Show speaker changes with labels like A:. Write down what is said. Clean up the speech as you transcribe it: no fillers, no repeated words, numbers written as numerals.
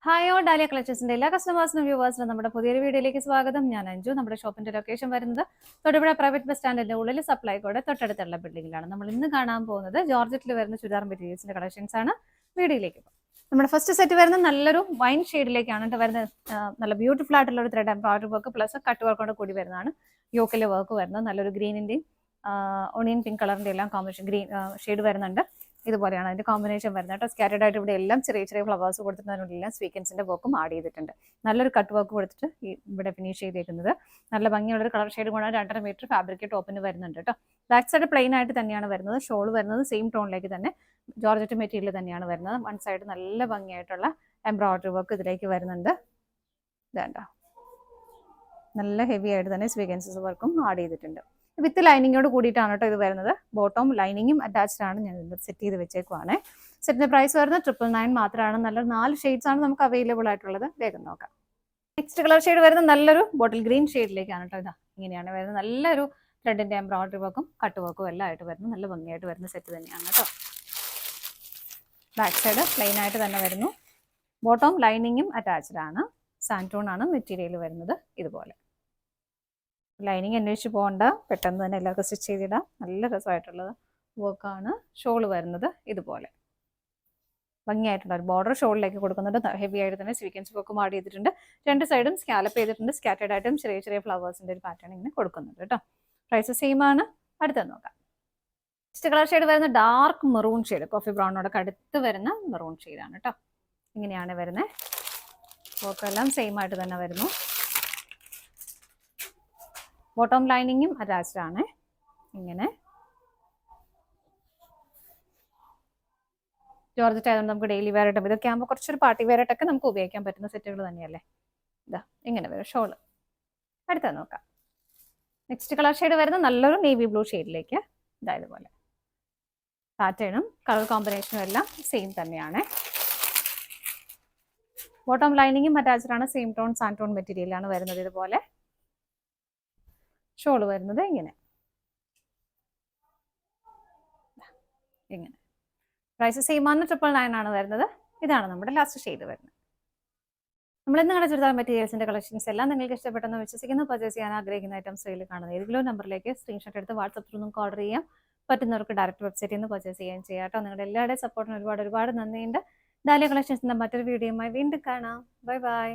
A: Hi all dahlia കളക്ഷൻസിന്റെ എല്ലാ കസ്റ്റമേഴ്സിനും വ്യൂവേഴ്സിനും നമ്മുടെ പുതിയൊരു വീഡിയോയിലേക്ക് സ്വാഗതം. ഞാൻ അഞ്ജു. നമ്മുടെ ഷോപ്പിന്റെ ലൊക്കേഷൻ വരുന്നത് തൊടുപുഴ പ്രൈവറ്റ് ബസ് സ്റ്റാൻഡിന്റെ ഉള്ളിൽ സപ്ലൈകോടെ തൊട്ടടുത്തുള്ള ബിൽഡിംഗിലാണ്. നമ്മൾ ഇന്ന് കാണാൻ പോകുന്നത് ജോർജറ്റിൽ വരുന്ന ചുരിദാർ മെറ്റീരിയൽസിന്റെ കളക്ഷൻസ് ആണ്. വീഡിയോയിലേക്ക് പോകും. നമ്മുടെ ഫസ്റ്റ് സെറ്റ് വരുന്നത് നല്ലൊരു വൈൻ ഷെയ്ഡിലേക്കാണ് വരുന്നത്. നല്ല ബ്യൂട്ടിഫുൾ ആയിട്ടുള്ള ഒരു thread embroidery work plus cut വർക്കോട് കൂടി വരുന്നതാണ്. യോക്കിലെ വർക്ക് വരുന്നത് നല്ലൊരു ഗ്രീനിന്റെയും ഒണിയൻ പിങ്ക് കളറിന്റെ എല്ലാം കോമ്പിനേഷൻ ഗ്രീൻ ഷെയ്ഡ് വരുന്നുണ്ട്. ഇതുപോലെയാണ് അതിന്റെ കോമ്പിനേഷൻ വരുന്നത് കേട്ടോ. സ്കാറ്റേഡ് ആയിട്ട് ഇവിടെ എല്ലാം ചെറിയ ചെറിയ ഫ്ലവേഴ്സ് കൊടുത്തിട്ടുണ്ടെല്ലാം സ്വീക്കൻസിന്റെ വർക്കും ആഡ് ചെയ്തിട്ടുണ്ട്. നല്ലൊരു കട്ട് വർക്ക് കൊടുത്തിട്ട് ഇവിടെ ഫിനിഷ് ചെയ്തേക്കുന്നത് നല്ല ഭംഗിയുള്ളൊരു കളർ ഷെയ്ഡ് കൂടാതെ 2.5 മീറ്റർ ഫാബ്രിക് ടോപ്പിന് വരുന്നുണ്ട് കേട്ടോ. ബാക്ക് സൈഡ് പ്ലെയിൻ ആയിട്ട് തന്നെയാണ് വരുന്നത്. ഷോൾ വരുന്നത് സെയിം ടോണിലേക്ക് തന്നെ ജോർജറ്റ് മെറ്റീരിയൽ തന്നെയാണ് വരുന്നത്. വൺ സൈഡ് നല്ല ഭംഗിയായിട്ടുള്ള എംബ്രോയിഡറി വർക്ക് ഇതിലേക്ക് വരുന്നുണ്ട്. ഇതാണ്ട നല്ല ഹെവി ആയിട്ട് തന്നെ സ്വീക്കൻസസ് വർക്കും ആഡ് ചെയ്തിട്ടുണ്ട്. വിത്ത് ലൈനിങ്ങോട് കൂടിയിട്ടാണ് കേട്ടോ ഇത് വരുന്നത്. ബോട്ടം ലൈനിങ്ങും അറ്റാച്ച്ഡ് ആണ്. ഞാൻ സെറ്റ് ചെയ്ത് വെച്ചേക്കുവാണ്. സെറ്റിന്റെ പ്രൈസ് വരുന്നത് 999 മാത്രമാണ്. നല്ലൊരു 4 ഷെയ്ഡ്സ് ആണ് നമുക്ക് അവൈലബിൾ ആയിട്ടുള്ളത്. വേഗം നോക്കാം. നെക്സ്റ്റ് കളർ ഷെയ്ഡ് വരുന്നത് നല്ലൊരു ബോട്ടിൽ ഗ്രീൻ ഷെയ്ഡിലേക്കാണ് കേട്ടോ. ഇതാ ഇങ്ങനെയാണ് വരുന്നത്. നല്ലൊരു ത്രെഡിന്റെ എംബ്രോയിഡറി വർക്കും കട്ട് വർക്കും എല്ലാം ആയിട്ട് വരുന്നു. നല്ല ഭംഗിയായിട്ട് വരുന്ന സെറ്റ് തന്നെയാണ് കേട്ടോ. ബാക്ക് സൈഡ് പ്ലെയിൻ ആയിട്ട് തന്നെ വരുന്നു. ബോട്ടം ലൈനിങ്ങും അറ്റാച്ച്ഡ് ആണ്. സാൻറ്റോൺ ആണ് മെറ്റീരിയൽ വരുന്നത്. ഇതുപോലെ ലൈനിങ് അന്വേഷിച്ച് പോകണ്ട, പെട്ടെന്ന് തന്നെ എല്ലാവർക്കും സ്റ്റിച്ച് ചെയ്തിടാം. നല്ല രസമായിട്ടുള്ളത് വർക്കാണ്. ഷോൾ വരുന്നത് ഇതുപോലെ ഭംഗിയായിട്ടുള്ള ഒരു ബോർഡർ ഷോളിലേക്ക് കൊടുക്കുന്നുണ്ട്. ഹെവി ആയിട്ട് തന്നെ സ്വീക്കൻസ് വർക്കും ആഡ് ചെയ്തിട്ടുണ്ട്. രണ്ട് സൈഡും സ്കാലപ്പ് ചെയ്തിട്ടുണ്ട്. സ്കാറ്റേഡ് ആയിട്ടും ചെറിയ ചെറിയ ഫ്ലവേഴ്സിന്റെ ഒരു പാറ്റേൺ ഇങ്ങനെ കൊടുക്കുന്നുണ്ട് കേട്ടോ. പ്രൈസ് സെയിം ആണ്. അടുത്ത് നോക്കാം. നെക്സ്റ്റ് കളർ ഷെയ്ഡ് വരുന്ന ഡാർക്ക് മെറൂൺ ഷെയ്ഡ്, കോഫി ബ്രൗണോടൊക്കെ അടുത്ത് വരുന്ന മെറൂൺ ഷെയ്ഡാണ് കേട്ടോ. ഇങ്ങനെയാണ് വരുന്നത്. വർക്കെല്ലാം സെയിം ആയിട്ട് തന്നെ വരുന്നു. ബോട്ടം ലൈനിങ്ങും അറ്റാച്ച്ഡ് ആണ്. ഇങ്ങനെ ജോർജറ്റ് ആയതുകൊണ്ട് നമുക്ക് ഡെയിലി വെയർ ആയിട്ടും ഇതൊക്കെ ആകുമ്പോൾ കുറച്ചൊരു പാർട്ടി വെയർ ആയിട്ടൊക്കെ നമുക്ക് ഉപയോഗിക്കാൻ പറ്റുന്ന സെറ്റുകൾ തന്നെയല്ലേ. ഇതാ ഇങ്ങനെ വരും ഷോള്. അടുത്ത നോക്കാം. നെക്സ്റ്റ് കളർ ഷെയ്ഡ് വരുന്നത് നല്ലൊരു നേവി ബ്ലൂ ഷെയ്ഡിലേക്ക്. ഇതാ ഇതുപോലെ പാറ്റേണും കളർ കോമ്പിനേഷനും എല്ലാം സെയിം തന്നെയാണ്. ബോട്ടം ലൈനിങ്ങും അറ്റാച്ച്ഡ് ആണ്. സെയിം ടോൺ സാൻറ്റോൺ മെറ്റീരിയലാണ് വരുന്നത്. ഇതുപോലെ ഷോൾ വരുന്നത് ഇങ്ങനെ. പ്രൈസ് സെയിം ആണ്. 999 ആണ് വരുന്നത്. ഇതാണ് നമ്മുടെ ലാസ്റ്റ് ഷെയ്ഡ് വരുന്നത്. നമ്മൾ ഇന്ന് കണ്ട ചുരിദാർ മെറ്റീരിയൽസിന്റെ കളക്ഷൻസ് എല്ലാം നിങ്ങൾക്ക് ഇഷ്ടപ്പെട്ടെന്ന് വിശ്വസിക്കുന്നു. പർച്ചേസ് ചെയ്യാൻ ആഗ്രഹിക്കുന്ന ഐറ്റംസ് കയ്യിൽ കാണുന്ന ഏതെങ്കിലും നമ്പറിലേക്ക് സ്ക്രീൻഷോട്ട് എടുത്ത് വാട്സപ്പ് ത്രൂ നിങ്ങൾക്ക് ഓർഡർ ചെയ്യാം. പറ്റുന്നവർക്ക് ഡയറക്റ്റ് വെബ്സൈറ്റിൽ നിന്ന് പർച്ചേസ് ചെയ്യാൻ ചെയ്യാം കേട്ടോ. നിങ്ങളുടെ എല്ലാവരുടെയും സപ്പോർട്ടിന് ഒരുപാട് നന്ദിയുണ്ട്. ഡാലിയ കളക്ഷൻസിന്റെ മറ്റൊരു വീഡിയോയുമായി വീണ്ടും കാണാം. Bye bye.